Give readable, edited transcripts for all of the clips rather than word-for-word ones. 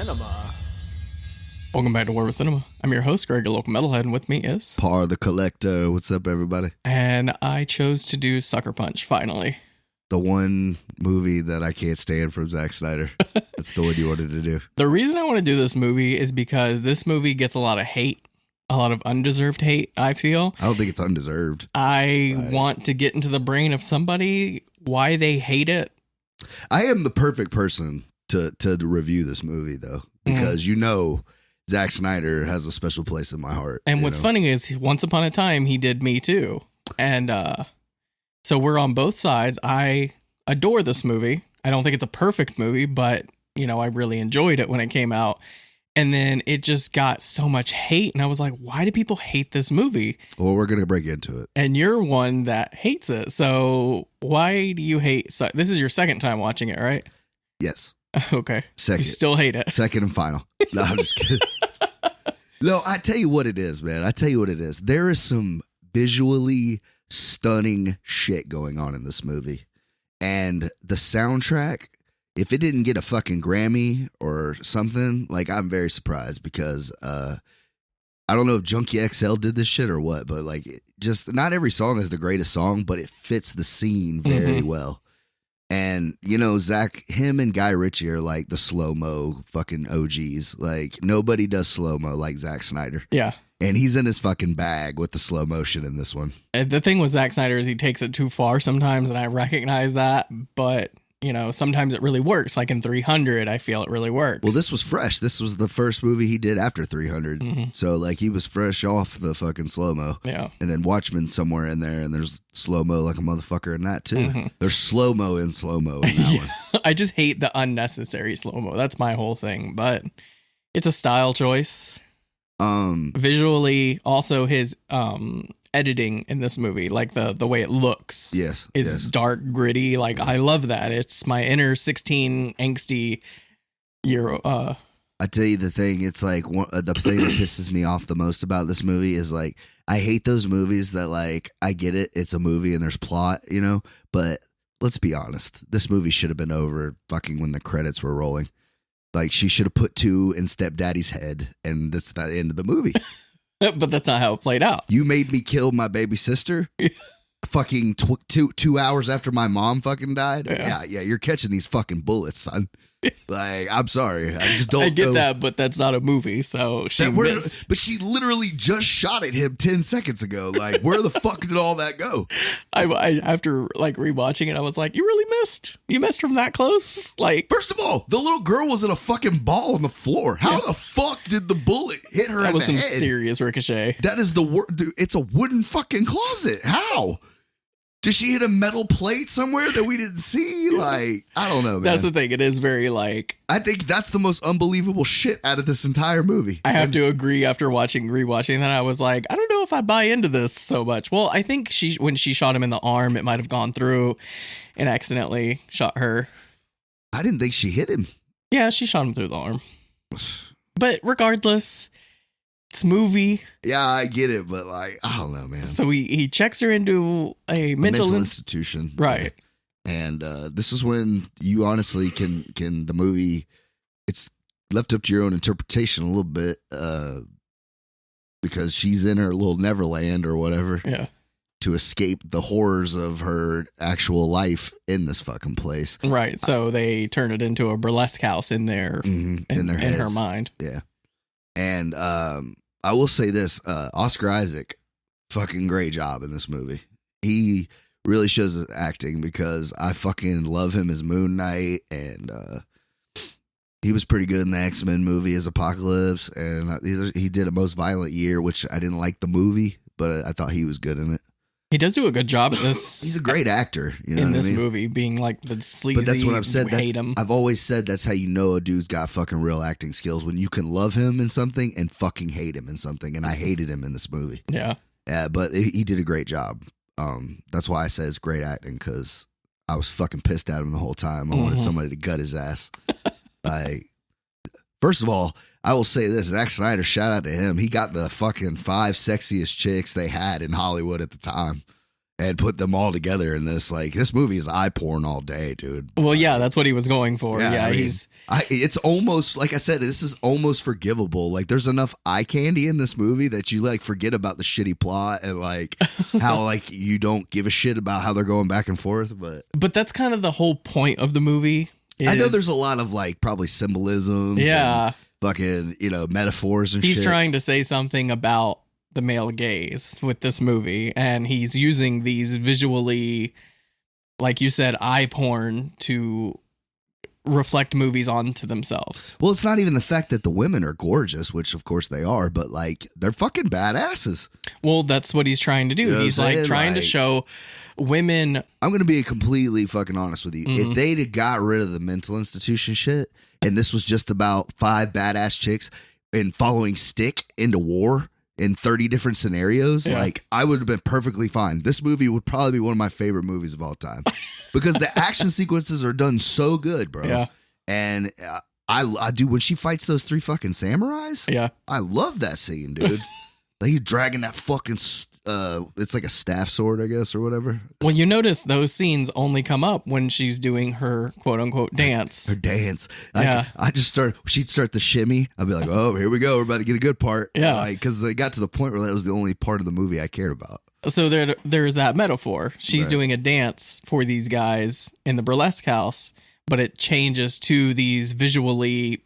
Cinema. Welcome back to War with Cinema. I'm your host, Greg, a local metalhead, and with me is... Par the Collector. What's up, everybody? And I chose to do Sucker Punch, finally. The one movie that I can't stand from Zack Snyder. That's the one you wanted to do. The reason I want to do this movie is because this movie gets a lot of hate. A lot of undeserved hate, I feel. I don't think it's undeserved. I want to get into the brain of somebody, why they hate it. I am the perfect person to review this movie, though, because you know Zack Snyder has a special place in my heart. And what's funny is, once upon a time, he did Me Too. And so we're on both sides. I adore this movie. I don't think it's a perfect movie, but, you know, I really enjoyed it when it came out. And then it just got so much hate. And I was like, why do people hate this movie? Well, we're going to break into it. And you're one that hates it. So why do you hate? So this is your second time watching it, right? Yes. Okay. Second. You still hate it. Second and final. No, I'm just kidding. No, I tell you what it is, man. I tell you what it is. There is some visually stunning shit going on in this movie. And the soundtrack, if it didn't get a fucking Grammy or something, like, I'm very surprised because I don't know if Junkie XL did this shit or what, but like, just not every song is the greatest song, but it fits the scene very well. And, you know, him and Guy Ritchie are like the slow-mo fucking OGs. Like, nobody does slow-mo like Zack Snyder. Yeah. And he's in his fucking bag with the slow motion in this one. The thing with Zack Snyder is he takes it too far sometimes, and I recognize that, but, you know, sometimes it really works. Like in 300, I feel it really works. Well, this was fresh. This was the first movie he did after 300. So, like, he was fresh off the fucking slow-mo. Yeah. And then Watchmen somewhere in there, and there's slow-mo like a motherfucker in that, too. There's slow-mo in slow-mo in that one. I just hate the unnecessary slow-mo. That's my whole thing, but it's a style choice. Visually, also his editing in this movie, like the way it looks, is dark, gritty. Like, I love that. It's my inner 16 angsty year. I tell you the thing, it's like the thing that pisses me off the most about this movie is, like, I hate those movies that, like, I get it, it's a movie and there's plot, you know, but let's be honest, this movie should have been over fucking when the credits were rolling. Like, she should have put 2 in Stepdaddy's head, and that's the end of the movie. But that's not how it played out. You made me kill my baby sister fucking 2 hours after my mom fucking died. Yeah, you're catching these fucking bullets, son. Like, I'm sorry. I just don't I get know. that, but that's not a movie, so she missed. But she literally just shot at him 10 seconds ago. Like, where the fuck did all that go? I after, like, rewatching it, I was like, you really missed? You missed from that close? Like, first of all, the little girl was in a fucking ball on the floor. How the fuck did the bullet hit her in the head? That was some serious ricochet. That is the word. It's a wooden fucking closet. How? Did she hit a metal plate somewhere that we didn't see? Like, I don't know, man. That's the thing. It is very, like... I think that's the most unbelievable shit out of this entire movie. I have to agree, after rewatching that, I was like, I don't know if I buy into this so much. Well, I think when she shot him in the arm, it might have gone through and accidentally shot her. I didn't think she hit him. Yeah, she shot him through the arm. But regardless... movie. Yeah, I get it, but, like, I don't know, man. So he checks her into a mental institution. Right. And this is when you honestly can the movie, it's left up to your own interpretation a little bit, because she's in her little Neverland or whatever. Yeah. To escape the horrors of her actual life in this fucking place. Right. So they turn it into a burlesque house in their in her mind. Yeah. And I will say this, Oscar Isaac, fucking great job in this movie. He really shows his acting, because I fucking love him as Moon Knight, and he was pretty good in the X-Men movie as Apocalypse, and he did A Most Violent Year, which I didn't like the movie, but I thought he was good in it. He does do a good job at this. He's a great actor, you know, in this movie, being like the sleazy. But that's what I've said. Hate him. I've always said that's how you know a dude's got fucking real acting skills, when you can love him in something and fucking hate him in something. And I hated him in this movie. Yeah. But he did a great job. That's why I say it's great acting, because I was fucking pissed at him the whole time. I wanted somebody to gut his ass. Like, first of all, I will say this, Zack Snyder, shout out to him. He got the fucking 5 sexiest chicks they had in Hollywood at the time. and put them all together in this. Like, this movie is eye porn all day, dude. Well, yeah, that's what he was going for. Yeah, I mean, he's. It's almost like I said. This is almost forgivable. Like, there's enough eye candy in this movie that you like forget about the shitty plot and like how like you don't give a shit about how they're going back and forth. But that's kind of the whole point of the movie. I know there's a lot of like probably symbolisms. Yeah. And fucking metaphors and shit. He's trying to say something about the male gaze with this movie, and he's using these visually, like you said, eye porn to reflect movies onto themselves. Well, it's not even the fact that the women are gorgeous, which of course they are, but like they're fucking badasses. Well, that's what he's trying to do. You know he's like trying to show women. I'm going to be completely fucking honest with you. If they'd have got rid of the mental institution shit and this was just about 5 badass chicks and following Stick into war in 30 different scenarios, like I would have been perfectly fine. This movie would probably be one of my favorite movies of all time because the action sequences are done so good, bro. Yeah. And I do when she fights those 3 fucking samurais. Yeah. I love that scene, dude. Like he's dragging that fucking it's like a staff sword, I guess, or whatever. Well, you notice those scenes only come up when she's doing her quote unquote dance. Her dance. Yeah. She'd start the shimmy. I'd be like, oh, here we go. We're about to get a good part. Yeah. Because they got to the point where that was the only part of the movie I cared about. So there's that metaphor. She's Right. doing a dance for these guys in the burlesque house, but it changes to these visually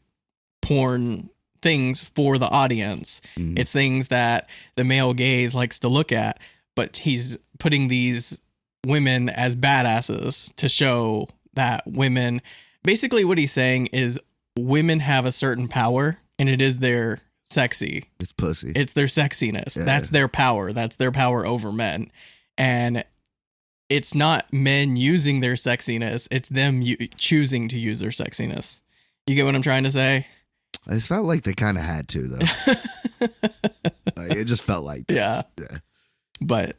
porn things for the audience. It's things that the male gaze likes to look at, but he's putting these women as badasses to show that women, basically what he's saying is women have a certain power and it is their sexy. It's pussy. It's their sexiness. Yeah. That's their power. That's their power over men. And it's not men using their sexiness. It's them choosing to use their sexiness. You get what I'm trying to say? I just felt like they kind of had to, though. Like, it just felt like that. Yeah. But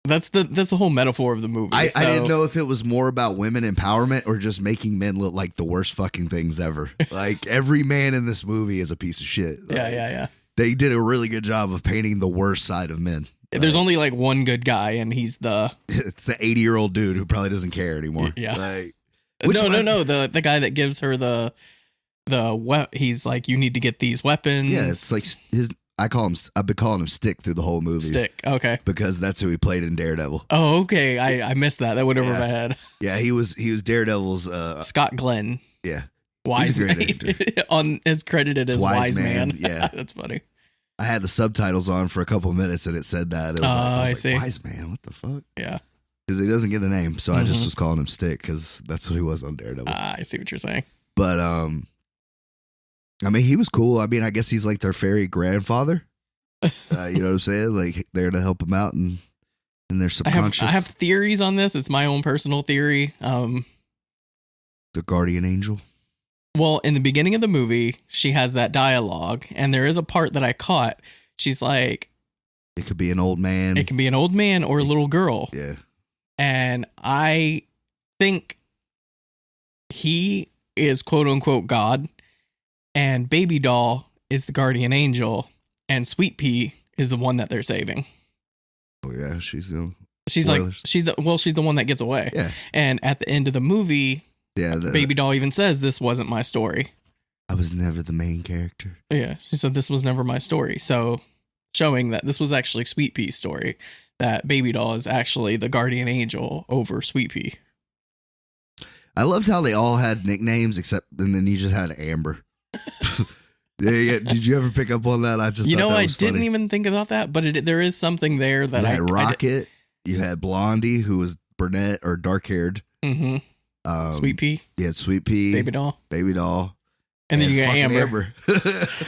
that's the whole metaphor of the movie. I didn't know if it was more about women empowerment or just making men look like the worst fucking things ever. Like every man in this movie is a piece of shit. Like, Yeah. They did a really good job of painting the worst side of men. There's only like one good guy, and he's it's the 80-year-old dude who probably doesn't care anymore. Yeah. Like, no. The guy that gives her he's like, you need to get these weapons. Yeah, it's like I've been calling him Stick through the whole movie. Stick. Okay. Because that's who he played in Daredevil. Oh, okay. I missed that. That went over my head. Yeah, he was Daredevil's Scott Glenn. Yeah. Wise Man. It's credited as Wise Man. Yeah. That's funny. I had the subtitles on for a couple minutes and it said that. It was I was see. Wise Man, what the fuck? Yeah. Because he doesn't get a name, so I just was calling him Stick because that's what he was on Daredevil. I see what you're saying. But I mean, he was cool. I mean, I guess he's like their fairy grandfather. You know what I'm saying? Like they're to help him out and their subconscious. I have theories on this. It's my own personal theory. The guardian angel. Well, in the beginning of the movie, she has that dialogue, and there is a part that I caught. She's like, it could be an old man. It can be an old man or a little girl. Yeah. And I think he is quote unquote God, and Baby Doll is the guardian angel, and Sweet Pea is the one that they're saving. Oh yeah, she's the one that gets away. Yeah. And at the end of the movie, Baby Doll even says, this wasn't my story. I was never the main character. Yeah. She said, this was never my story. So showing that this was actually Sweet Pea's story, that Baby Doll is actually the guardian angel over Sweet Pea. I loved how they all had nicknames and then you just had Amber. Yeah. Did you ever pick up on that? I didn't even think about that, but there is something there that you had Rocket. You had Blondie, who was brunette or dark haired. Mm-hmm. Sweet Pea. You had Sweet Pea. Baby Doll. And then you got Amber.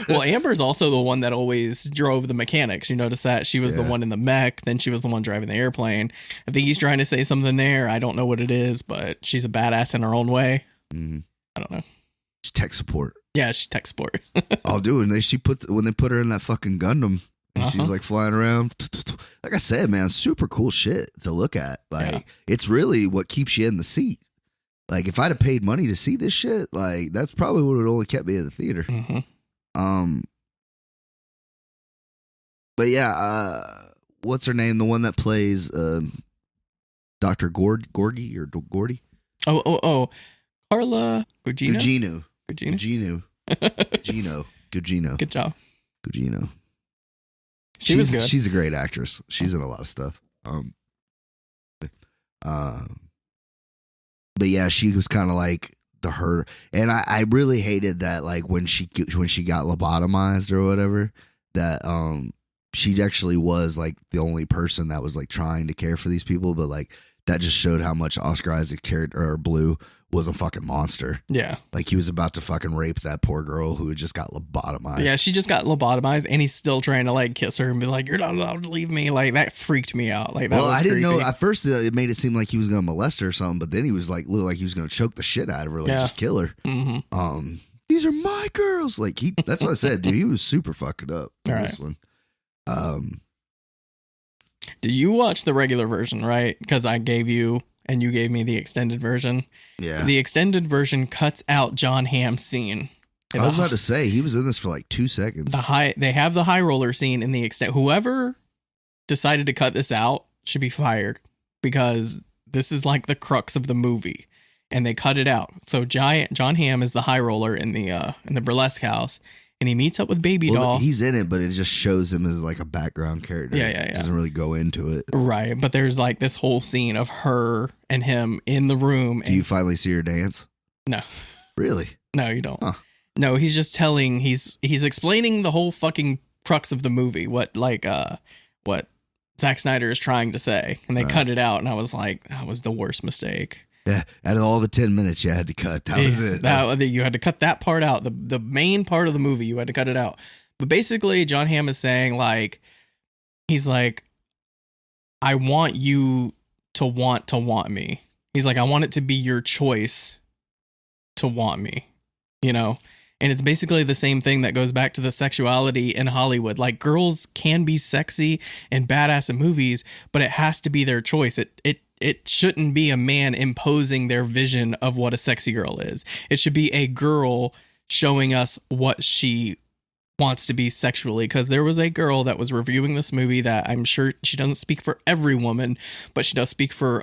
Well, Amber's also the one that always drove the mechanics. You notice that she was the one in the mech. Then she was the one driving the airplane. I think he's trying to say something there. I don't know what it is, but she's a badass in her own way. Mm-hmm. I don't know. She's tech support. Yeah, she's tech support. I'll do it. And when they put her in that fucking Gundam, and she's like flying around. Like I said, man, super cool shit to look at. Like it's really what keeps you in the seat. Like if I'd have paid money to see this shit, like that's probably what would only kept me in the theater. Mm-hmm. But yeah, what's her name? The one that plays Dr. Gorgie or Gordy? Oh. Carla Gugino. Gugino. Good job. Gugino. She was good. She's a great actress. She's in a lot of stuff. But yeah, she was kind of like her, and I really hated that, like when she got lobotomized or whatever, that she actually was like the only person that was like trying to care for these people, but like that just showed how much Oscar Isaac character or Blue was a fucking monster. Yeah. Like he was about to fucking rape that poor girl who had just got lobotomized. Yeah, she just got lobotomized and he's still trying to like kiss her and be like, you're not allowed to leave me. Like that freaked me out. Like that was I didn't creepy. know at first it made it seem like he was going to molest her or something, but then he was like, looked like he was going to choke the shit out of her, like just kill her. Mm-hmm. These are my girls. Like that's what I said, dude. He was super fucking up in this one. Did you watch the regular version, right? Because I gave you and you gave me the extended version. Yeah. The extended version cuts out Jon Hamm's scene. I was about to say he was in this for like 2 seconds. They have the high roller scene in the extent. Whoever decided to cut this out should be fired because this is like the crux of the movie, and they cut it out. So Jon Hamm is the high roller in the burlesque house. And he meets up with Baby Doll. He's in it, but it just shows him as like a background character. Yeah. It doesn't really go into it. Right. But there's like this whole scene of her and him in the room. Do you finally see her dance? No. Really? No, you don't. Huh. No, he's just telling, he's explaining the whole fucking crux of the movie, what Zack Snyder is trying to say. And they cut it out. And I was like, that was the worst mistake. Yeah, out of all the 10 minutes you had to cut, that was it. You had to cut that part out. The main part of the movie, you had to cut it out. But basically, Jon Hamm is saying, like, he's like, I want you to want me. He's like, I want it to be your choice to want me, you know? And it's basically the same thing that goes back to the sexuality in Hollywood. Like, girls can be sexy and badass in movies, but it has to be their choice. It shouldn't be a man imposing their vision of what a sexy girl is. It should be a girl showing us what she wants to be sexually. Because there was a girl that was reviewing this movie that I'm sure she doesn't speak for every woman, but she does speak for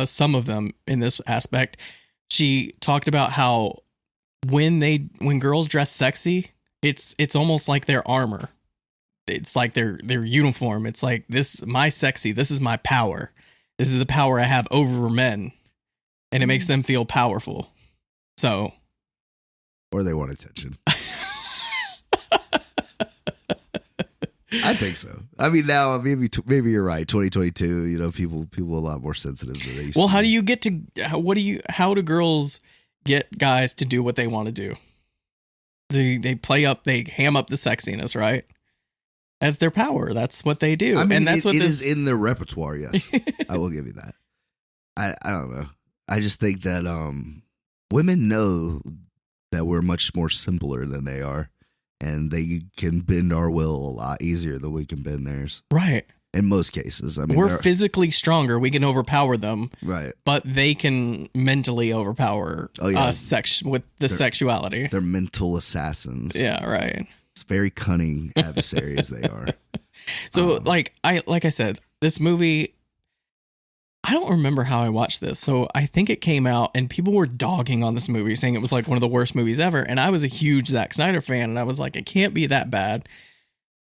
some of them in this aspect. She talked about how when girls dress sexy, it's almost like their armor. It's like their uniform. It's like, this my sexy. This is my power. This is the power I have over men, and it makes them feel powerful. So, or they want attention. I think so. I mean, now maybe you're right. 2022, you know, people a lot more sensitive than they used to. Well, how do girls get guys to do what they want to do? They ham up the sexiness, right? As their power. That's what they do. I mean, and that's what is in their repertoire, yes. I will give you that. I don't know. I just think that women know that we're much more simpler than they are, and they can bend our will a lot easier than we can bend theirs. Right. In most cases. I mean, we're physically stronger. We can overpower them. Right. But they can mentally overpower us with the sexuality. They're mental assassins. Yeah, right. It's very cunning adversaries they are. So like I said, this movie, I don't remember how I watched this. So I think it came out and people were dogging on this movie, saying it was like one of the worst movies ever. And I was a huge Zack Snyder fan, and I was like, it can't be that bad.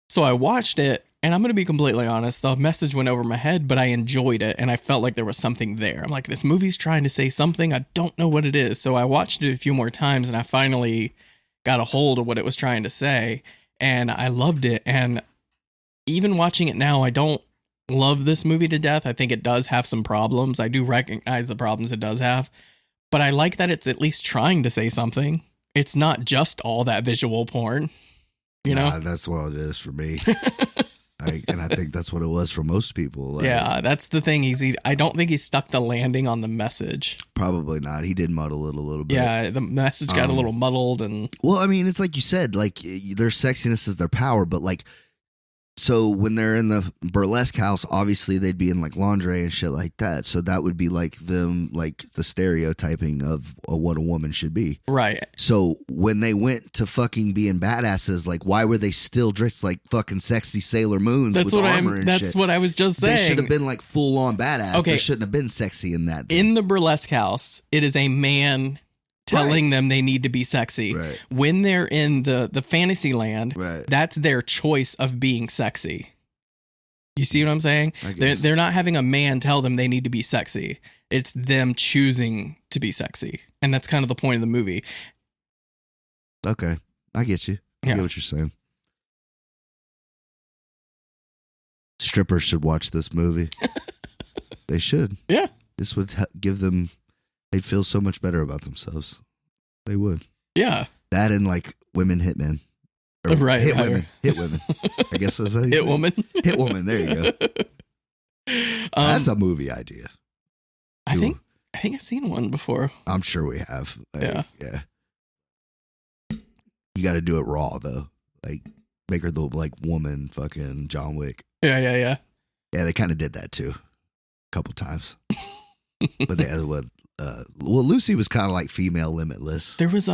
So I watched it, and I'm going to be completely honest, the message went over my head, but I enjoyed it, and I felt like there was something there. I'm like, this movie's trying to say something. I don't know what it is. So I watched it a few more times, and I finally got a hold of what it was trying to say, and I loved it. And even watching it now, I don't love this movie to death. I think it does have some problems. I do recognize the problems it does have, but I like that it's at least trying to say something. It's not just all that visual porn, you know? That's what it is for me. And I think that's what it was for most people. Like, yeah, that's the thing. I don't think he stuck the landing on the message. Probably not. He did muddle it a little bit. Yeah, the message got a little muddled. And well, I mean, it's like you said, like their sexiness is their power, but like So when they're in the burlesque house, obviously they'd be in like lingerie and shit like that. So that would be like them, like the stereotyping of what a woman should be. Right. So when they went to fucking being badasses, like why were they still dressed like fucking sexy Sailor Moons with armor and shit? That's what I was just saying. They should have been like full on badass. Okay. They shouldn't have been sexy in that. In the burlesque house, it is a man telling them they need to be sexy. Right. When they're in the fantasy land, Right. that's their choice of being sexy. You see what I'm saying? I guess. They're not having a man tell them they need to be sexy. It's them choosing to be sexy. And that's kind of the point of the movie. Okay. I get you. I get what you're saying. Strippers should watch this movie. They should. Yeah. This would give them, they'd feel so much better about themselves. They would. Yeah. That and like women hitmen. Or Right. Hit women. Hit women. I guess that's how you Hit say it. woman. Hit woman. There you go. That's a movie idea. I think I've seen one before. I'm sure we have. Like, Yeah. You got to do it raw though. Like make her the like woman fucking John Wick. Yeah. Yeah, they kind of did that too. A couple times. But they had what Lucy was kind of like female limitless. There was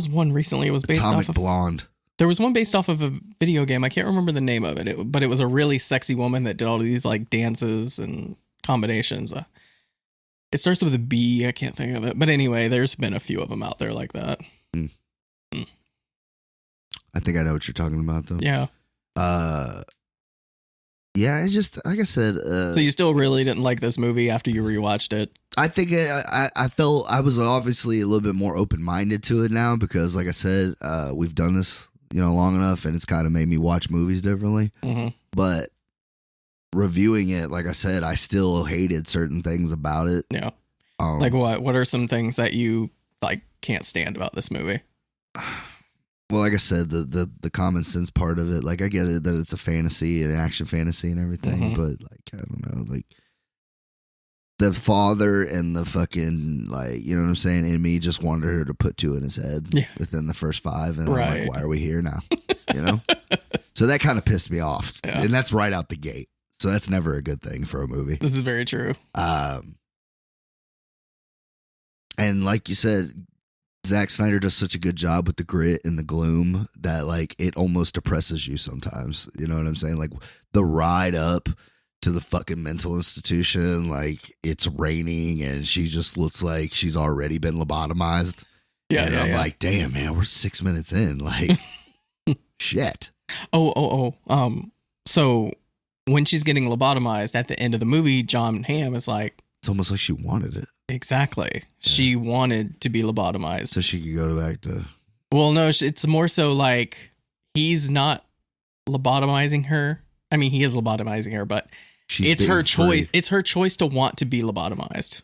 one recently. It was based Atomic off of Blonde. There was one based off of a video game. I can't remember the name of it, but it was a really sexy woman that did all of these like dances and combinations. It starts with a B. I can't think of it. But anyway, there's been a few of them out there like that. I think I know what you're talking about though. Yeah. Yeah, it's just like I said. So you still really didn't like this movie after you rewatched it? I think I felt I was obviously a little bit more open minded to it now because, like I said, we've done this long enough, and it's kind of made me watch movies differently. Mm-hmm. But reviewing it, like I said, I still hated certain things about it. Yeah. Like what? What are some things that you like can't stand about this movie? Well, like I said, the common sense part of it, like I get it that it's a fantasy, an action fantasy and everything, but like I don't know, like the father and the fucking like you know what I'm saying, and me just wanted her to put two in his head within the first five, and I'm like, why are we here now? So that kind of pissed me off, and that's right out the gate. So that's never a good thing for a movie. This is very true. And like you said, Zack Snyder does such a good job with the grit and the gloom that like it almost depresses you sometimes. You know what I'm saying? Like the ride up to the fucking mental institution, like it's raining and she just looks like she's already been lobotomized. Yeah, and I'm like, damn, man, we're 6 minutes in. Like, shit. So when she's getting lobotomized at the end of the movie, Jon Hamm is like, it's almost like she wanted it. Exactly. Yeah. She wanted to be lobotomized. So she could go back to... Well, no, it's more so like he's not lobotomizing her. I mean, he is lobotomizing her, but it's her choice. It's her choice to want to be lobotomized.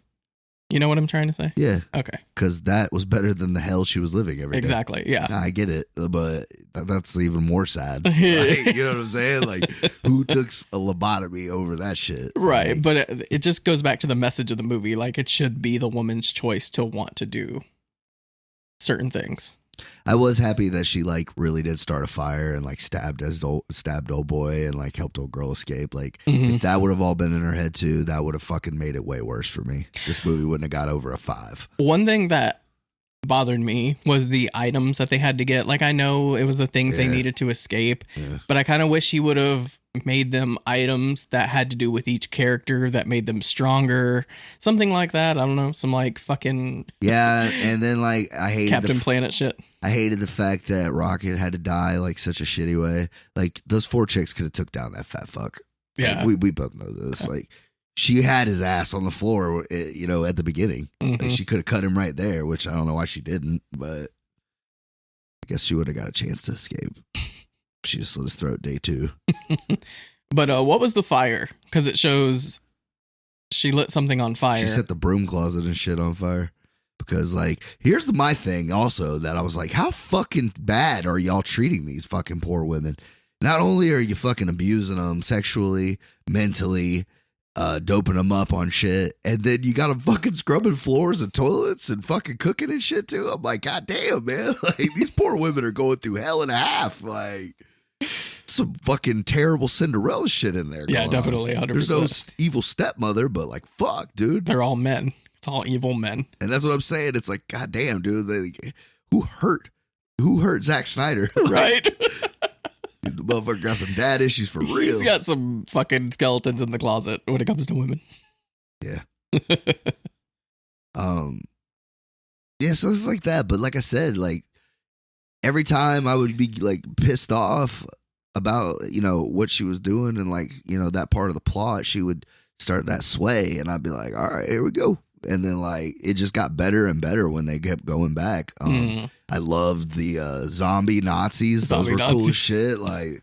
You know what I'm trying to say? Yeah. Okay. Because that was better than the hell she was living every day. Exactly. Yeah. I get it, but that's even more sad. Like, you know what I'm saying? Like, who took a lobotomy over that shit? Right. Like, but it just goes back to the message of the movie. Like, it should be the woman's choice to want to do certain things. I was happy that she like really did start a fire and like stabbed old boy and like helped old girl escape. Like if that would have all been in her head too, that would have fucking made it way worse for me. This movie wouldn't have got over a 5. One thing that bothered me was the items that they had to get. Like I know it was the things they needed to escape, but I kind of wish he would have made them items that had to do with each character that made them stronger, something like that. I don't know, some like fucking and then like I hated Captain Planet shit. I hated the fact that Rocket had to die like such a shitty way. Like those 4 chicks could have took down that fat fuck. Yeah, like, we both know this. Like she had his ass on the floor, at the beginning. Like, she could have cut him right there, which I don't know why she didn't, but I guess she would have got a chance to escape. She just slit his throat day 2. But what was the fire? Because it shows she lit something on fire. She set the broom closet and shit on fire. Because, like, here's my thing also that I was like, how fucking bad are y'all treating these fucking poor women? Not only are you fucking abusing them sexually, mentally, doping them up on shit, and then you got them fucking scrubbing floors and toilets and fucking cooking and shit too. I'm like, God damn, man. Like, these poor women are going through hell and a half. Like, some fucking terrible Cinderella shit in there. Yeah, definitely. 100%. There's no evil stepmother, but like, fuck, dude. They're all men. It's all evil men. And that's what I'm saying. It's like, goddamn, dude. Who hurt Zack Snyder? Right. The motherfucker got some dad issues for real. He's got some fucking skeletons in the closet when it comes to women. Yeah. Yeah, so it's like that. But like I said, like every time I would be like pissed off about, what she was doing and like, that part of the plot, she would start that sway and I'd be like, all right, here we go. And then like it just got better and better when they kept going back. I loved the zombie Nazis. Those were cool as shit. Like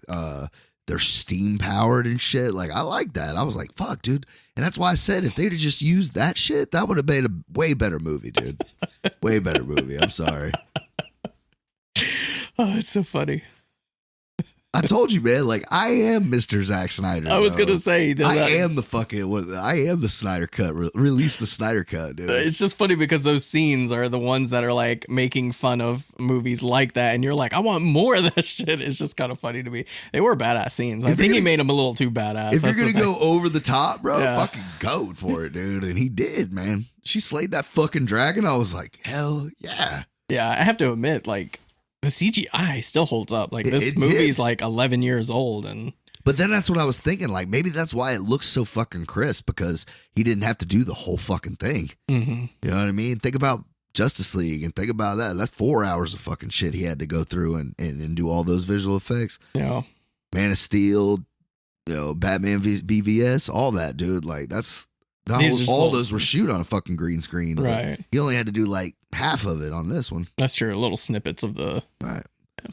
they're steam powered and shit. Like I like that. I was like, fuck, dude. And that's why I said if they'd have just used that shit, that would have made a way better movie, dude. Way better movie. I'm sorry. Oh, it's so funny. I told you, man. Like I am Mr. Zack Snyder. I was gonna say that I am the Snyder Cut. Release the Snyder Cut, dude. It's just funny because those scenes are the ones that are like making fun of movies like that, and you're like, I want more of that shit. It's just kind of funny to me. They were badass scenes. I think he made them a little too badass. If you're gonna go over the top, bro, fucking go for it, dude. And he did, man. She slayed that fucking dragon. I was like, hell yeah. Yeah, I have to admit, like. The CGI still holds up. Like this movie's like 11 years old, but then that's what I was thinking. Like maybe that's why it looks so fucking crisp because he didn't have to do the whole fucking thing. Mm-hmm. You know what I mean? Think about Justice League and think about that. That's 4 hours of fucking shit he had to go through and do all those visual effects. Yeah, Man of Steel, Batman BVS, all that, dude. Like that's all those were shoot on a fucking green screen. Right. He only had to do like half of it on this one. That's true. Little snippets of the. Right. Yeah.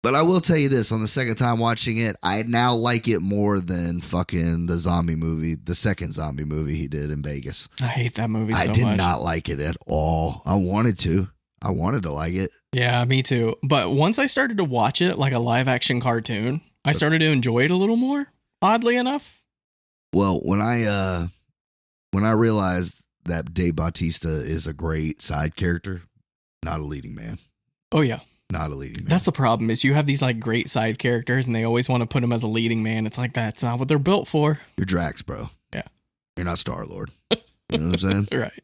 But I will tell you this: on the second time watching it, I now like it more than fucking the zombie movie, the second zombie movie he did in Vegas. I hate that movie so much. I did not like it at all. I wanted to like it. Yeah, me too. But once I started to watch it like a live action cartoon, I started to enjoy it a little more. Oddly enough. Well, when I realized that Dave Bautista is a great side character, not a leading man. Oh yeah, not a leading man. That's the problem. Is you have these like great side characters, and they always want to put him as a leading man. It's like that's not what they're built for. You're Drax, bro. Yeah, you're not Star Lord. You know what I'm saying? Right.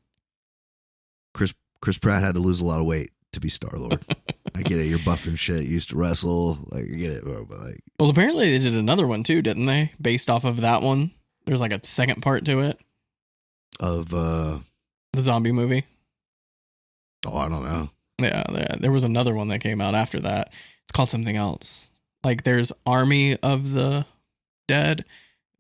Chris Pratt had to lose a lot of weight to be Star Lord. I get it. You're buff and shit. You used to wrestle. Like I get it, bro. But like, well, apparently they did another one too, didn't they? Based off of that one. There's like a second part to it. Of the zombie movie. Oh, I don't know. Yeah, there was another one that came out after that. It's called something else. Like there's Army of the Dead.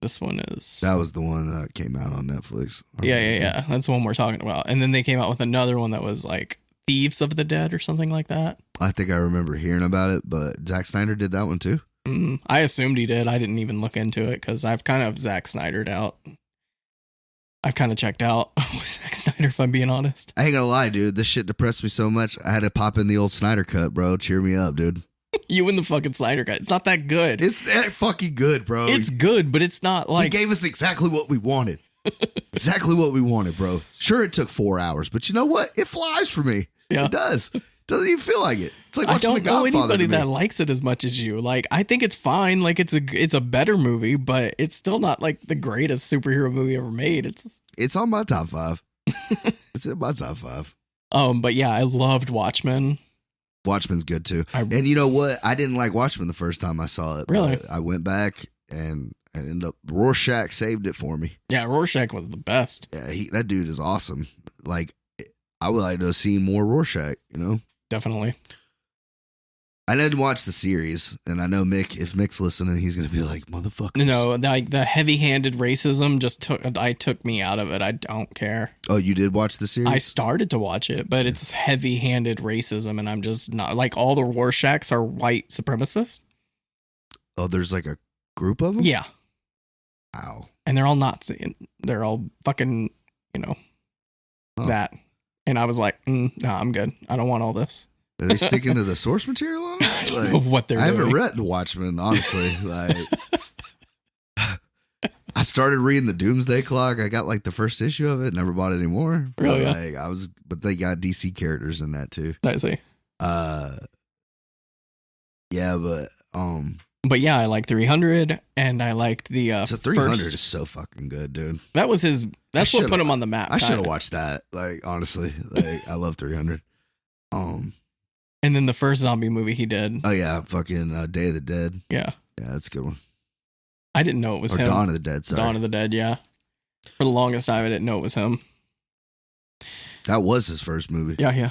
This one is. That was the one that came out on Netflix. Yeah. That's the one we're talking about. And then they came out with another one that was like Thieves of the Dead or something like that. I think I remember hearing about it, but Zack Snyder did that one too. I assumed he did. I didn't even look into it because I've kind of Zack Snyder'd out. I've kind of checked out with Zack Snyder, if I'm being honest. I ain't gonna lie, dude. This shit depressed me so much. I had to pop in the old Snyder Cut, bro. Cheer me up, dude. You and the fucking Snyder Cut. It's not that good. It's that fucking good, bro. It's good, but it's not like... He gave us exactly what we wanted. Exactly what we wanted, bro. Sure, it took 4 hours, but you know what? It flies for me. Yeah. It does. Doesn't even feel like it. It's like watching The Godfather. I don't know anybody that likes it as much as you. Like, I think it's fine. Like, it's a better movie, but it's still not like the greatest superhero movie ever made. It's on my top 5. It's in my top 5. But yeah, I loved Watchmen. Watchmen's good too. And you know what? I didn't like Watchmen the first time I saw it. Really? I went back and ended up Rorschach saved it for me. Yeah, Rorschach was the best. Yeah, that dude is awesome. Like, I would like to have seen more Rorschach, you know? Definitely. I didn't watch the series, and I know Mick, if Mick's listening, he's going to be like, motherfucker. No, like the heavy-handed racism took me out of it. I don't care. Oh, you did watch the series? I started to watch it, but it's heavy-handed racism, and I'm just not, like, all the Rorschachs are white supremacists. Oh, there's like a group of them? Yeah. Wow. And they're all Nazi. They're all fucking, that. And I was like, no, I'm good. I don't want all this. Are they sticking to the source material on it? I don't know what they're doing. I haven't read Watchmen, honestly. Like, I started reading the Doomsday Clock. I got like the first issue of it. Never bought it anymore. Really? But they got DC characters in that too. I see. Yeah, but But yeah, I like 300, and I liked the so 300 first. is so fucking good, dude. That was his. That's what put him on the map. I should have watched that. Like, honestly, like I love 300. And then the first zombie movie he did. Oh yeah, fucking Day of the Dead. Yeah, that's a good one. I didn't know it was or him. Dawn of the Dead. Sorry, Dawn of the Dead. Yeah, for the longest time, I didn't know it was him. That was his first movie. Yeah.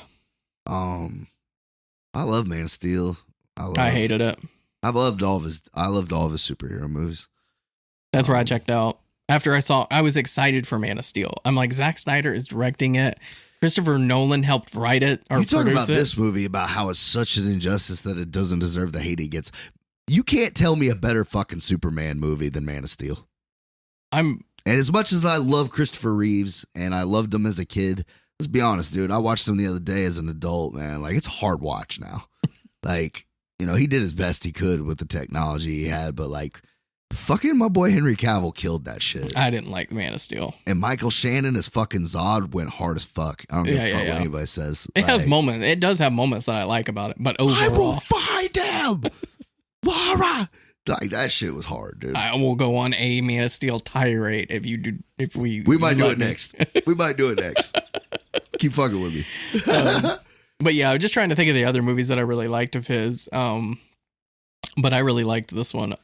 I love Man of Steel. I hated it. I loved all of his superhero movies. That's where I checked out. After I was excited for Man of Steel. I'm like, Zack Snyder is directing it. Christopher Nolan helped write it or you talk produce about it. This movie about how it's such an injustice that it doesn't deserve the hate it gets. You can't tell me a better fucking Superman movie than Man of Steel. And as much as I love Christopher Reeves and I loved him as a kid, let's be honest, dude. I watched him the other day as an adult, man. Like, it's a hard watch now. Like, you know, he did his best he could with the technology he had, but like, fucking my boy Henry Cavill killed that shit. I didn't like Man of Steel. And Michael Shannon as fucking Zod went hard as fuck. I don't give a fuck what anybody says. It has moments. It does have moments that I like about it, but overall, I will find him. Laura. Like, that shit was hard, dude. I will go on a Man of Steel tirade if we might do it next. We might do it next. Keep fucking with me. But yeah, I was just trying to think of the other movies that I really liked of his. But I really liked this one.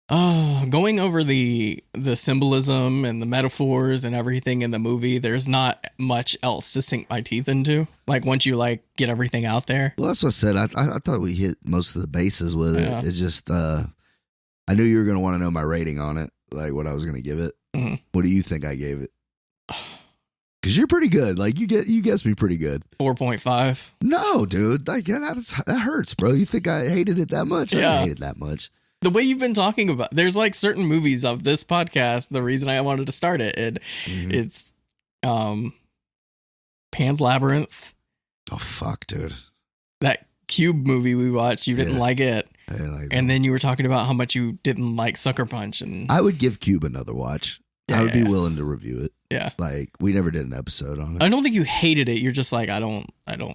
Going over the symbolism and the metaphors and everything in the movie, there's not much else to sink my teeth into. Like, once you like get everything out there. Well, that's what I said. I thought we hit most of the bases with it. It just I knew you were gonna want to know my rating on it, like what I was gonna give it. Mm-hmm. What do you think I gave it? Because you're pretty good. Like, you guessed me pretty good. 4.5. No, dude. Like, that hurts, bro. You think I hated it that much? I didn't hate it that much. The way you've been talking about, there's like certain movies of this podcast. The reason I wanted to start it, it's Pan's Labyrinth. Oh fuck, dude! That Cube movie we watched, you didn't like it, I didn't like that. And then you were talking about how much you didn't like Sucker Punch, and I would give Cube another watch. I would be willing to review it. Yeah, like we never did an episode on it. I don't think you hated it. You're just like, I don't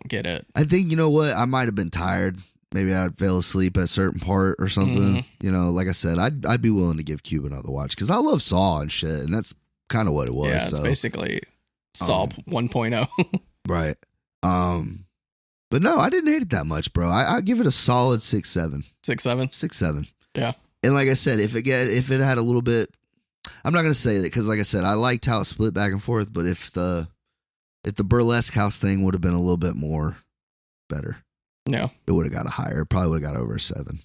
get it. I think, you know what? I might have been tired. Maybe I'd fell asleep at a certain part or something. Mm-hmm. You know, like I said, I'd be willing to give Cube another watch because I love Saw and shit, and that's kind of what it was. Yeah, it's basically Saw 1.0. Right. But no, I didn't hate it that much, bro. I give it a solid 6.7. 6.7? 6.7. Yeah. And like I said, if it had a little bit, I'm not gonna say that because, like I said, I liked how it split back and forth. But if the Burlesque House thing would have been a little bit more better. No, it would have got a higher. Probably would have got over a 7.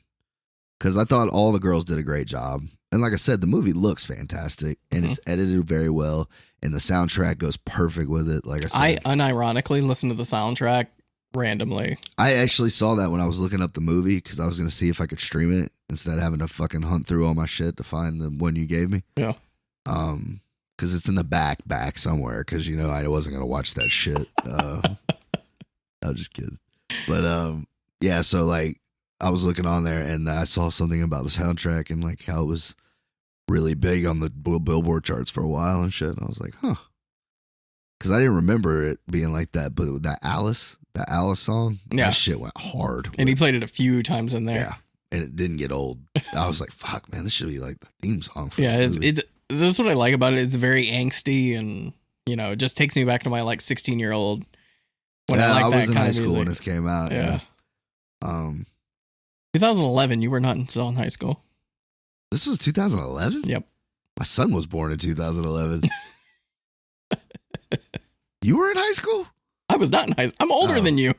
Because I thought all the girls did a great job, and like I said, the movie looks fantastic, and it's edited very well, and the soundtrack goes perfect with it. Like I said, I unironically listened to the soundtrack randomly. I actually saw that when I was looking up the movie because I was going to see if I could stream it instead of having to fucking hunt through all my shit to find the one you gave me. Yeah. Because it's in the back somewhere. Because you know I wasn't going to watch that shit. I'm just kidding. But yeah, so like I was looking on there and I saw something about the soundtrack and like how it was really big on the Billboard charts for a while and shit. And I was like, huh. Because I didn't remember it being like that, but that Alice song, that shit went hard. And he played it a few times in there. Yeah, and it didn't get old. I was like, fuck, man, this should be like the theme song for this is what I like about it. It's very angsty and, you know, it just takes me back to my like 16-year-old. I was in high school when this came out. Yeah. 2011, you were not still in high school. This was 2011? Yep. My son was born in 2011. You were in high school? I was not in high school. I'm older than you.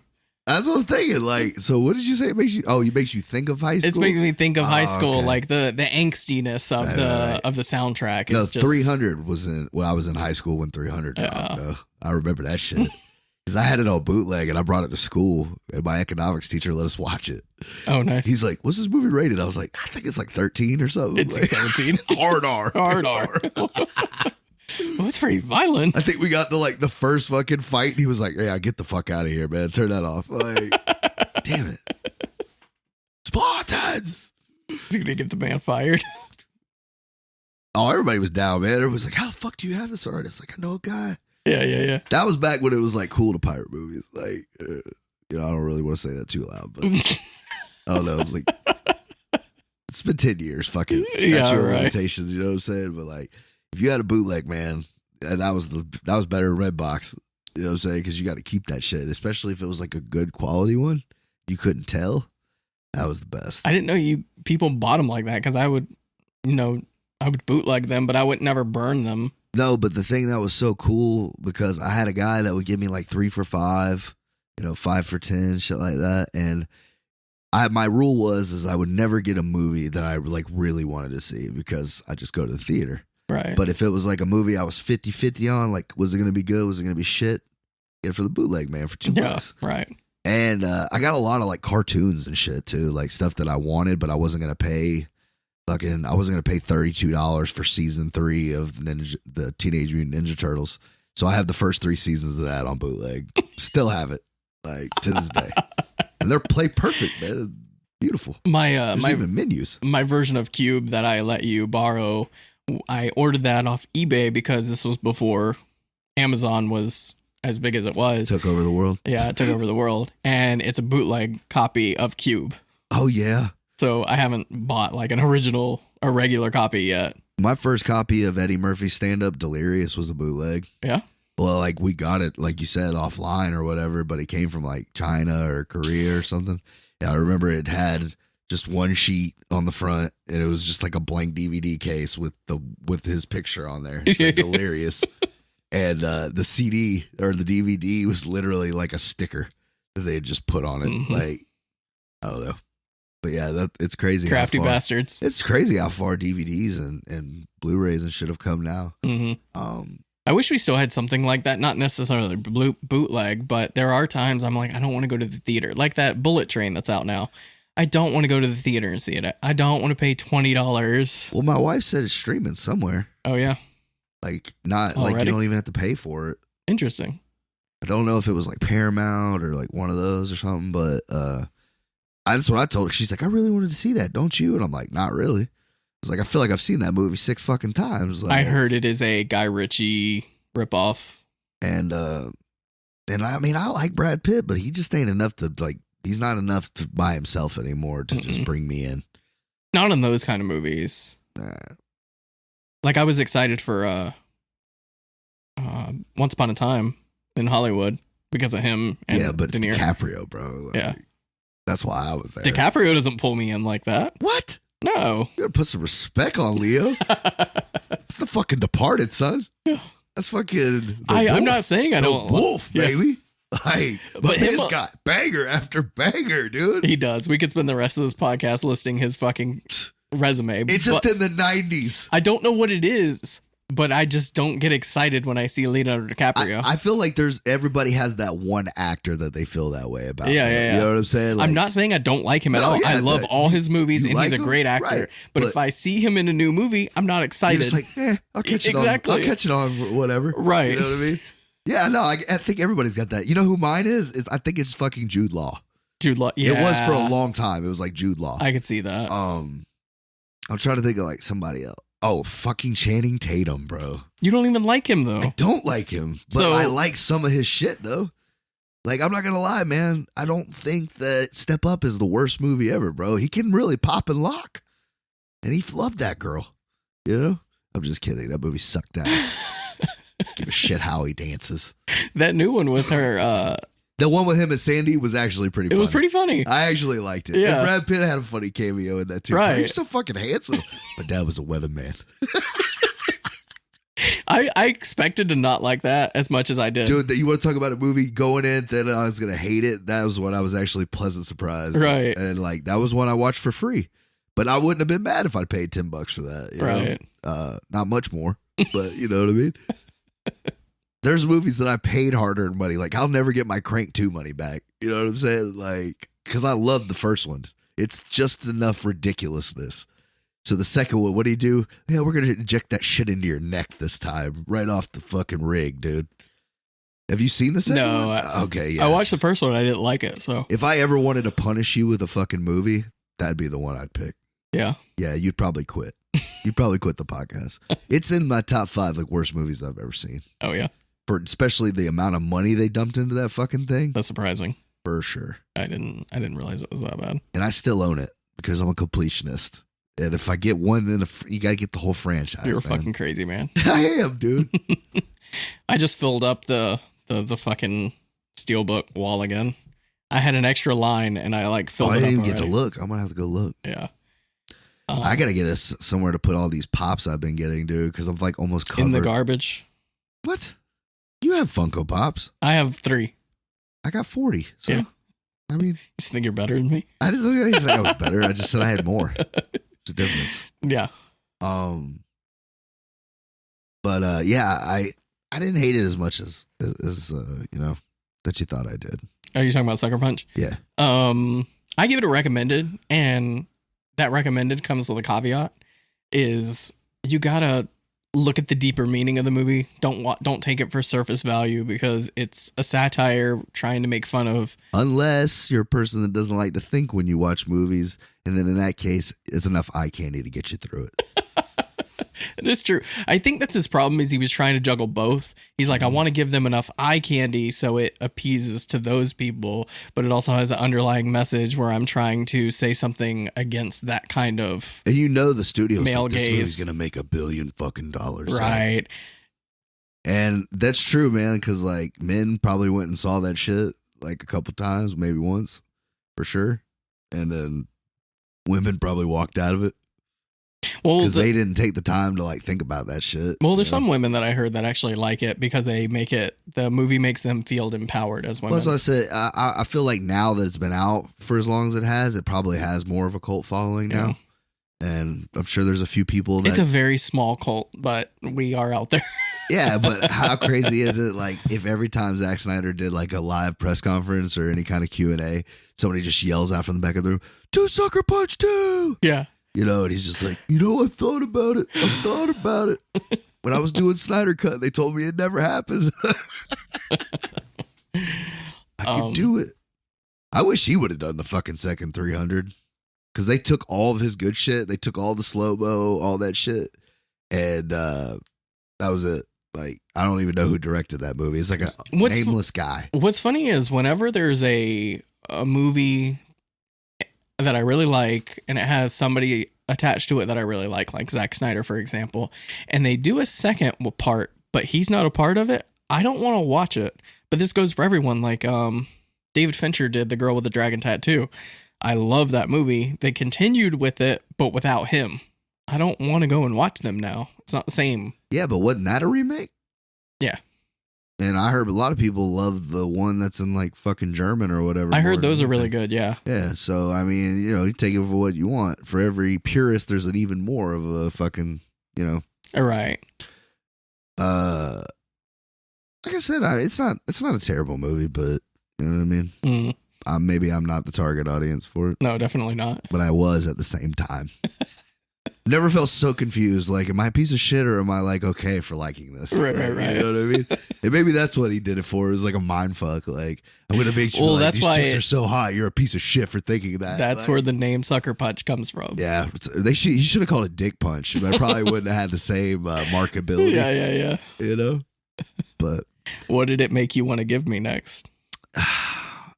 That's what I'm thinking. Like, so what did you say? It makes you think of high school? It's making me think of high school, like the angstiness of the soundtrack. No, 300 was when I was in high school when 300 dropped, though. I remember that shit. Because I had it on bootleg and I brought it to school and my economics teacher let us watch it. Oh, nice. He's like, what's this movie rated? I was like, I think it's like 13 or something. It's like 17. Hard R. Hard R. Well, it's pretty violent. I think we got to like the first fucking fight and he was like, yeah, get the fuck out of here, man. Turn that off. Like, damn it. Spartans! He's going to get the man fired. Oh, everybody was down, man. Everybody was like, how the fuck do you have this artist? Like, I know a guy. Yeah. That was back when it was like cool to pirate movies. Like, you know, I don't really want to say that too loud, but I don't know. Like, it's been 10 years, fucking statute of limitations. You know what I'm saying? But like, if you had a bootleg, man, and that was better than Redbox. You know what I'm saying? Because you got to keep that shit, especially if it was like a good quality one. You couldn't tell. That was the best. I didn't know people bought them like that because I would bootleg them, but I would never burn them. No, but the thing that was so cool, because I had a guy that would give me like 3 for $5, 5 for 10, shit like that. And my rule was I would never get a movie that I like really wanted to see because I just go to the theater. Right. But if it was like a movie I was 50-50 on, like, was it going to be good? Was it going to be shit? Get it for the bootleg, man, for $2. Right. And I got a lot of like cartoons and shit too, like stuff that I wanted, but I wasn't going to pay. I wasn't going to pay $32 for season 3 of the Teenage Mutant Ninja Turtles. So I have the first 3 seasons of that on bootleg. Still have it, like, to this day. And they're play perfect, man. Beautiful. There's even menus. My version of Cube that I let you borrow, I ordered that off eBay because this was before Amazon was as big as it was. Took over the world. Yeah, it took over the world. And it's a bootleg copy of Cube. Oh, yeah. So I haven't bought like a regular copy yet. My first copy of Eddie Murphy's stand-up, Delirious, was a bootleg. Yeah? Well, like, we got it, like you said, offline or whatever, but it came from like China or Korea or something. Yeah, I remember it had just one sheet on the front, and it was just like a blank DVD case with his picture on there. It said Delirious. And the CD or the DVD was literally like a sticker that they had just put on it. Mm-hmm. Like, I don't know. But yeah, it's crazy. Crafty bastards. It's crazy how far DVDs and Blu-rays and shit have come now. Mm-hmm. I wish we still had something like that. Not necessarily bootleg, but there are times I'm like, I don't want to go to the theater. Like that Bullet Train that's out now. I don't want to go to the theater and see it. I don't want to pay $20. Well, my wife said it's streaming somewhere. Oh, yeah. Like, not already? Like you don't even have to pay for it. Interesting. I don't know if it was like Paramount or like one of those or something, but that's what I told her. She's like, I really wanted to see that, don't you? And I'm like, not really. I was like, I feel like I've seen that movie 6 fucking times. Like, I heard it is a Guy Ritchie ripoff. And I mean, I like Brad Pitt, but he just ain't enough to like. He's not enough to by himself anymore to just bring me in. Not in those kind of movies. Like I was excited for Once Upon a Time in Hollywood because of him. And yeah, but it's DiCaprio, bro. Like, yeah, that's why I was there. DiCaprio doesn't pull me in like that. What? No. You gotta put some respect on Leo. It's the fucking Departed, son. That's fucking. I'm not saying I don't. Wolf, baby. Like, but man's got banger after banger, dude. He does. We could spend the rest of this podcast listing his fucking resume. It's just in the 90s. I don't know what it is, but I just don't get excited when I see Leonardo DiCaprio. I feel like everybody has that one actor that they feel that way about. Yeah. You know what I'm saying? Like, I'm not saying I don't like him at all. Yeah, I love all his movies, and he's a great actor. Right. But if I see him in a new movie, I'm not excited. You're just like, I'll catch it on. I'll catch it on whatever. Right. You know what I mean? Yeah, no, I think everybody's got that. You know who mine is? I think it's fucking Jude Law. Jude Law, yeah. It was for a long time. It was like Jude Law. I could see that. I'm trying to think of like somebody else. Oh, fucking Channing Tatum, bro. You don't even like him, though. I don't like him, but I like some of his shit, though. Like, I'm not going to lie, man. I don't think that Step Up is the worst movie ever, bro. He can really pop and lock. And he loved that girl. You know? I'm just kidding. That movie sucked ass. Give a shit how he dances. That new one with her. The one with him and Sandy was actually pretty funny. It was pretty funny. I actually liked it. Yeah. And Brad Pitt had a funny cameo in that too. Right. He's so fucking handsome. My dad was a weatherman. I expected to not like that as much as I did. Dude, you want to talk about a movie going in that I was going to hate it? That was when I was actually pleasant surprised. Right. And like, that was one I watched for free. But I wouldn't have been mad if I'd paid $10 for that. You right. know? Not much more, but you know what I mean? There's movies that I paid hard-earned money. Like, I'll never get my Crank 2 money back. You know what I'm saying? Like, because I love the first one. It's just enough ridiculousness. So the second one, what do you do? Yeah, we're going to inject that shit into your neck this time. Right off the fucking rig, dude. Have you seen the second one? Okay, yeah. I watched the first one. I didn't like it, so. If I ever wanted to punish you with a fucking movie, that'd be the one I'd pick. Yeah. Yeah, you'd probably quit. You'd probably quit the podcast. It's in my top 5 like worst movies I've ever seen. Oh, yeah. For especially the amount of money they dumped into that fucking thing. That's surprising. for sure. I didn't realize it was that bad. And I still own it because I'm a completionist. And if I get one, you got to get the whole franchise. You're fucking crazy, man. I am, dude. I just filled up the fucking Steelbook wall again. I had an extra line and I filled it up. I didn't even already. get to look. I'm gonna have to go look. Yeah. I gotta get us somewhere to put all these pops I've been getting, dude, because I'm almost covered. In the garbage. What? You have Funko Pops. I have 3. I got 40. So, yeah. I mean, you just think you're better than me? I just think I was better. I just said I had more. It's a difference. Yeah. But yeah, I didn't hate it as much as that you thought I did. Are you talking about Sucker Punch? Yeah. I give it a recommended, and that recommended comes with a caveat: is you gotta look at the deeper meaning of the movie. Don't take it for surface value because it's a satire trying to make fun of. Unless you're a person that doesn't like to think when you watch movies, and then in that case, it's enough eye candy to get you through it. It is true. I think that's his problem is he was trying to juggle both. He's like, I want to give them enough eye candy so it appeases to those people, but it also has an underlying message where I'm trying to say something against that kind of and the studio's male like, this gaze. movie's gonna make $1 billion fucking dollars. Right. And that's true, man, because men probably went and saw that shit a couple times, maybe once, for sure. And then women probably walked out of it. Well, because they didn't take the time to think about that shit. Well, there's some women that I heard that actually like it because the movie makes them feel empowered as women. Plus, I said, I feel like now that it's been out for as long as it probably has more of a cult following now. And I'm sure there's a few people that... It's a very small cult, but we are out there. Yeah, but how crazy is it? If every time Zack Snyder did a live press conference or any kind of Q&A, somebody just yells out from the back of the room, "Do Sucker Punch 2!" Yeah. And he's just like, I've thought about it. When I was doing Snyder Cut, they told me it never happened. I could do it. I wish he would have done the fucking second 300. Because they took all of his good shit. They took all the slow-mo, all that shit. And that was it. I don't even know who directed that movie. It's a nameless guy. What's funny is whenever there's a movie that I really like and it has somebody attached to it that I really like Zack Snyder, for example, and they do a second part, but he's not a part of it, I don't want to watch it. But this goes for everyone. David Fincher did The Girl with the Dragon Tattoo. I love that movie. They continued with it, but without him. I don't want to go and watch them now. It's not the same. Yeah, but wasn't that a remake? Yeah. And I heard a lot of people love the one that's in fucking German or whatever. I heard those are really good, yeah. Yeah, so I mean, you take it for what you want. For every purist, there's an even more of a fucking, All right. Like I said, it's not a terrible movie, but you know what I mean? Mm. Maybe I'm not the target audience for it. No, definitely not. But I was at the same time. Never felt so confused. Am I a piece of shit or am I okay for liking this? Right. You know what I mean? And maybe that's what he did it for. It was a mind fuck. I'm going to make sure that's these why chicks are so hot. You're a piece of shit for thinking that. That's where the name Sucker Punch comes from. Yeah. He should have called it Dick Punch. But I probably wouldn't have had the same marketability. Yeah. But what did it make you want to give me next?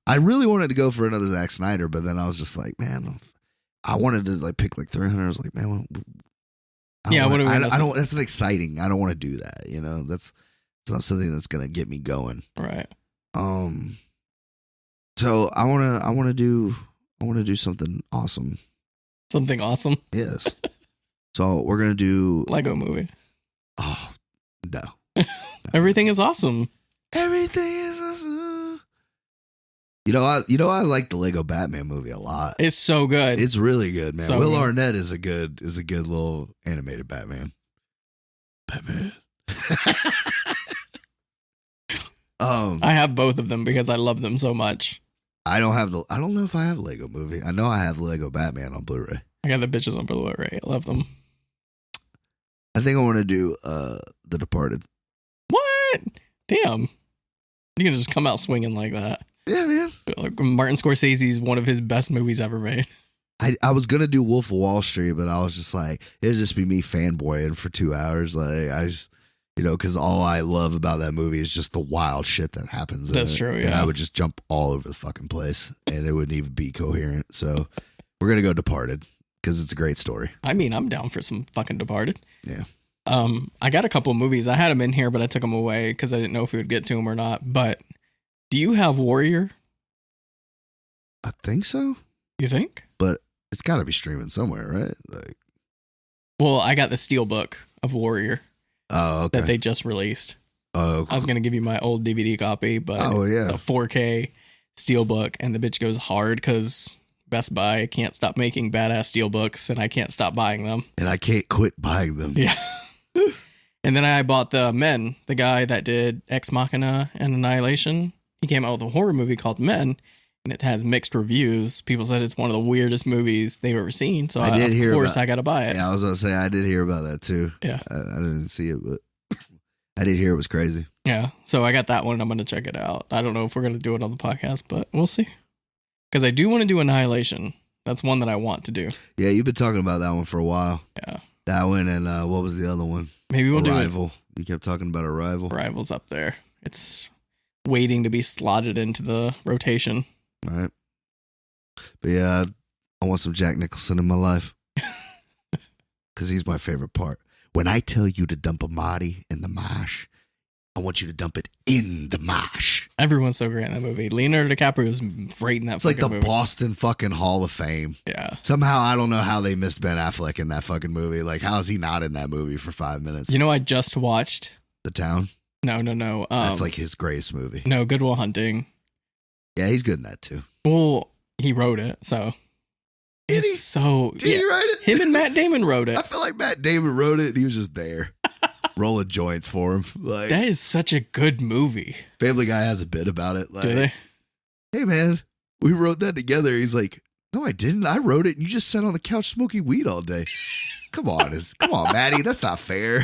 I really wanted to go for another Zack Snyder, but then I was just man, I wanted to pick 300. I was man, I don't. That's an exciting. I don't want to do that. That's not something that's gonna get me going. Right. So I want to do something awesome. Something awesome. Yes. So we're gonna do Lego Movie. Oh no. Everything is awesome. Everything is awesome. I like the Lego Batman movie a lot. It's so good. It's really good, man. So Will good. Arnett is a good little animated Batman. I have both of them because I love them so much. I don't know if I have Lego Movie. I know I have Lego Batman on Blu-ray. I got the bitches on Blu-ray. I love them. I think I want to do The Departed. What? Damn. You can just come out swinging like that. Yeah, man. Martin Scorsese's one of his best movies ever made. I was gonna do Wolf of Wall Street, but I was just it'd just be me fanboying for 2 hours. You know, because all I love about that movie is just the wild shit that happens. That's true, yeah. And I would just jump all over the fucking place and it wouldn't even be coherent. So we're going to go Departed because it's a great story. I mean, I'm down for some fucking Departed. Yeah. I got a couple movies. I had them in here, but I took them away because I didn't know if we would get to them or not. But do you have Warrior? I think so. You think? But it's got to be streaming somewhere, right? Like, well, I got the Steelbook of Warrior. Oh, okay. That they just released. Oh, okay. I was going to give you my old DVD copy, but yeah. the 4K Steelbook, and the bitch goes hard because Best Buy can't stop making badass Steelbooks, and I can't stop buying them. And I can't quit buying them. Yeah. And then I bought the Men, the guy that did Ex Machina and Annihilation. He came out with a horror movie called Men, and it has mixed reviews. People said it's one of the weirdest movies they've ever seen. So of course I got to buy it. Yeah, I was going to say, I did hear about that too. Yeah. I didn't see it, but I did hear it was crazy. Yeah. So I got that one. I'm going to check it out. I don't know if we're going to do it on the podcast, but we'll see. Because I do want to do Annihilation. That's one that I want to do. Yeah, you've been talking about that one for a while. Yeah. That one and what was the other one? Maybe we'll Arrival. do it. You kept talking about Arrival. Arrival's up there. It's waiting to be slotted into the rotation. All right. But yeah, I want some Jack Nicholson in my life. Because he's my favorite part. When I tell you to dump a Marty in the mash, I want you to dump it in the mash. Everyone's so great in that movie. Leonardo DiCaprio is great in that. It's like the movie. Boston fucking Hall of Fame. Yeah. Somehow I don't know how they missed Ben Affleck in that fucking movie. Like, how is he not in that movie for 5 minutes? You know, I just watched The Town. No. That's like his greatest movie. No, Good Will Hunting. Yeah, he's good in that too. Well, he wrote it, so Did he? Did he write it? Him and Matt Damon wrote it. I feel like Matt Damon wrote it and he was just there. Rolling joints for him. Like, that is such a good movie. Family Guy has a bit about it. Like, Do they? Hey man, we wrote that together. He's like, no, I didn't. I wrote it and you just sat on the couch smoking weed all day. Come on, Maddie. That's not fair.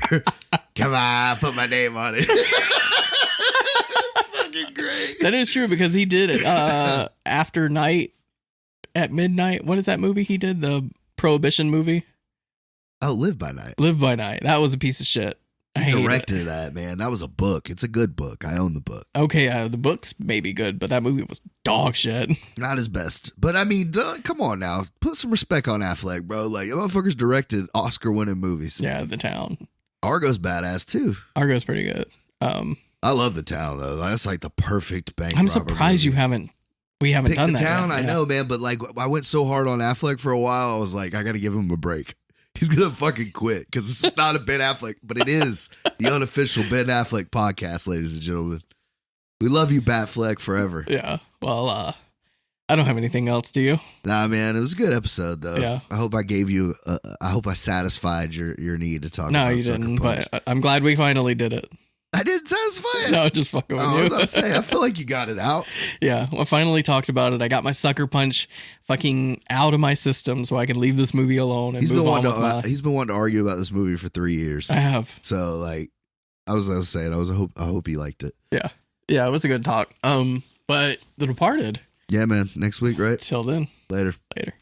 Come on, put my name on it. It's fucking great. That is true because he did it. After Night at Midnight. What is that movie he did? The Prohibition movie? Oh, Live by Night. Live by Night. That was a piece of shit. He directed that, man. That was a book. It's a good book. I own the book. Okay, the book's maybe good, but that movie was dog shit. Not his best. But I mean, come on now. Put some respect on Affleck, bro. Like, motherfuckers directed Oscar-winning movies. Yeah, The Town. Argo's badass, too. Argo's pretty good. I love The Town, though. That's like the perfect bank I'm robber surprised movie. we haven't Pick done The that Town, yet. I know, man. But like, I went so hard on Affleck for a while. I was like, I got to give him a break. He's going to fucking quit because this is not a Ben Affleck, but it is the unofficial Ben Affleck podcast, ladies and gentlemen. We love you, Batfleck, forever. Yeah. Well, I don't have anything else, do you? Nah, man, it was a good episode, though. Yeah. I hope I gave you, I hope I satisfied your need to talk No, about you didn't, Suckerpunch. but I'm glad we finally did it. I didn't satisfy it. No, just fucking with I you. was gonna say, I feel like you got it out. Yeah, I finally talked about it. I got my Sucker Punch fucking out of my system so I can leave this movie alone and move on with my life. He's been wanting to argue about this movie for 3 years. I have. So, like, I was saying, I hope he liked it. Yeah. Yeah, it was a good talk. But The Departed. Yeah, man. Next week, right? Till then. Later. Later.